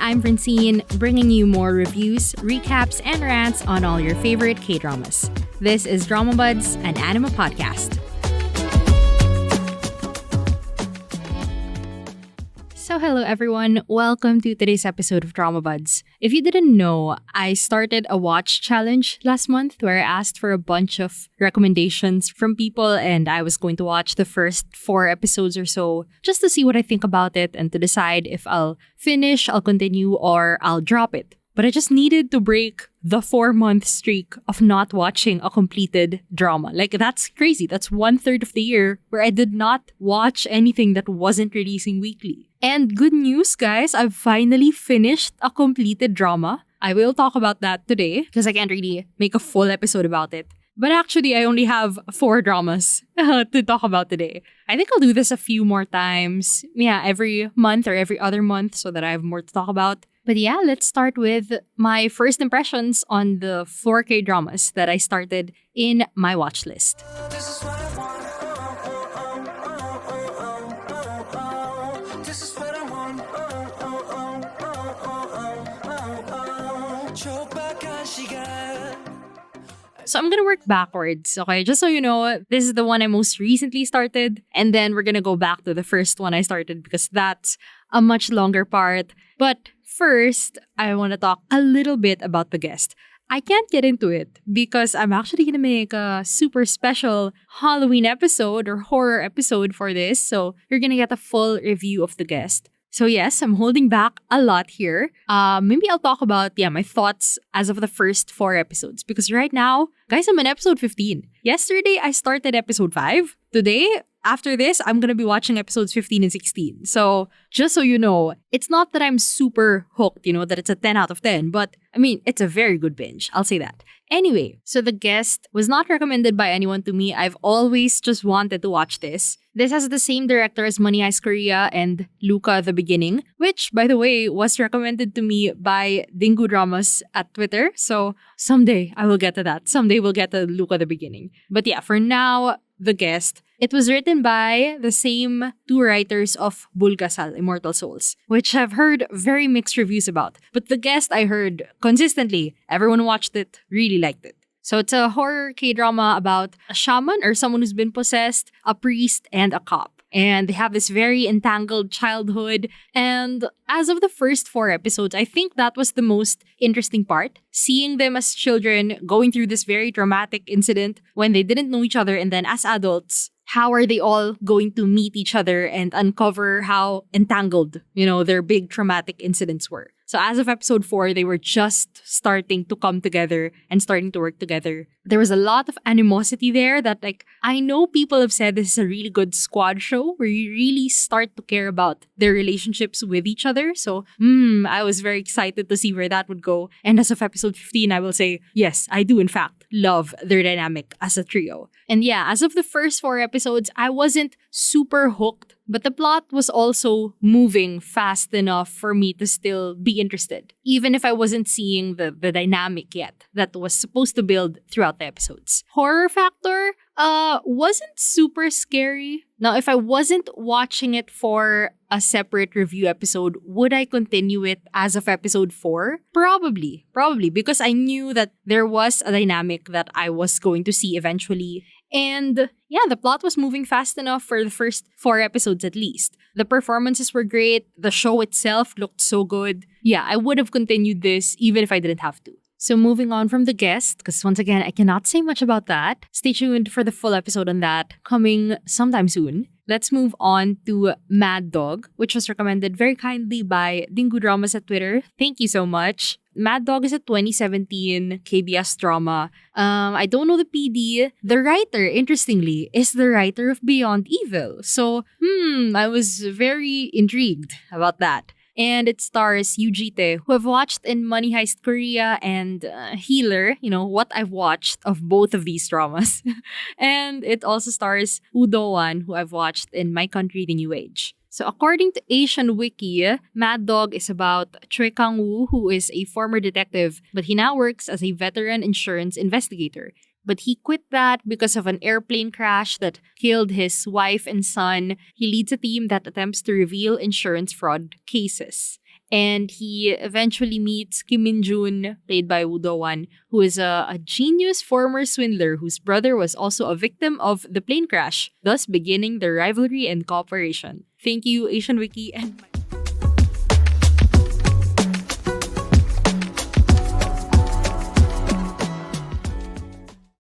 I'm Francine, bringing you more reviews, recaps, and rants on all your favorite K-dramas. This is Drama Buds, an anime podcast. So hello everyone, welcome to today's episode of Drama Buds. If you didn't know, I started a watch challenge last month where I asked for a bunch of recommendations from people and I was going to watch the first 4 episodes or so just to see what I think about it and to decide if I'll finish, I'll continue, or I'll drop it. But I just needed to break the 4-month streak of not watching a completed drama. Like, that's crazy. That's 1/3 of the year where I did not watch anything that wasn't releasing weekly. And good news, guys, I've finally finished a completed drama. I will talk about that today because I can't really make a full episode about it. But actually, I only have 4 dramas to talk about today. I think I'll do this a few more times. Yeah, every month or every other month so that I have more to talk about. But yeah, let's start with my first impressions on the 4K dramas that I started in my watch list. So I'm gonna work backwards, okay? Just so you know, this is the one I most recently started. And then we're gonna go back to the first one I started because that's a much longer part. But first, I want to talk a little bit about the guest. I can't get into it because I'm actually going to make a super special Halloween episode or horror episode for this. So you're going to get a full review of the guest. So yes, I'm holding back a lot here. Maybe I'll talk about, my thoughts as of the first 4 episodes. Because right now, guys, I'm on episode 15. Yesterday, I started episode 5. Today, after this, I'm gonna be watching episodes 15 and 16. So, just so you know, it's not that I'm super hooked, that it's a 10 out of 10. But, it's a very good binge. I'll say that. Anyway, so the guest was not recommended by anyone to me. I've always just wanted to watch this. This has the same director as Money Heist Korea and Luca the Beginning, which, by the way, was recommended to me by Dingu Dramas at Twitter. So, someday I will get to that. Someday we'll get to Luca the Beginning. But yeah, for now, the guest. It was written by the same 2 writers of Bulgasal, Immortal Souls, which I've heard very mixed reviews about. But the guest I heard consistently, everyone watched it, really liked it. So it's a horror K-drama about a shaman or someone who's been possessed, a priest, and a cop. And they have this very entangled childhood. And as of the first 4 episodes, I think that was the most interesting part. Seeing them as children going through this very traumatic incident when they didn't know each other. And then as adults, how are they all going to meet each other and uncover how entangled, their big traumatic incidents were. So as of episode 4, they were just starting to come together and starting to work together. There was a lot of animosity there that, I know people have said this is a really good squad show where you really start to care about their relationships with each other. So, I was very excited to see where that would go. And as of episode 15, I will say, yes, I do in fact love their dynamic as a trio. And yeah, as of the first 4 episodes, I wasn't super hooked. But the plot was also moving fast enough for me to still be interested, even if I wasn't seeing the dynamic yet that was supposed to build throughout the episodes. Horror factor wasn't super scary. Now, if I wasn't watching it for a separate review episode, would I continue it as of episode 4? Probably, because I knew that there was a dynamic that I was going to see eventually. And yeah, the plot was moving fast enough for the first 4 episodes at least. The performances were great. The show itself looked so good. Yeah, I would have continued this even if I didn't have to. So moving on from the guest, because once again, I cannot say much about that. Stay tuned for the full episode on that coming sometime soon. Let's move on to Mad Dog, which was recommended very kindly by Dingu Dramas at Twitter. Thank you so much. Mad Dog is a 2017 KBS drama. I don't know the PD. The writer, interestingly, is the writer of Beyond Evil. So, I was very intrigued about that. And it stars Yujite, who I've watched in Money Heist Korea and Healer, what I've watched of both of these dramas. And it also stars Udo-wan, who I've watched in My Country, the New Age. So according to Asian Wiki, Mad Dog is about Choi Kang-woo, who is a former detective, but he now works as a veteran insurance investigator. But he quit that because of an airplane crash that killed his wife and son. He leads a team that attempts to reveal insurance fraud cases. And he eventually meets Kim Min Jun, played by Woo Do Wan, who is a genius former swindler whose brother was also a victim of the plane crash, thus beginning the rivalry and cooperation. Thank you, Asian Wiki and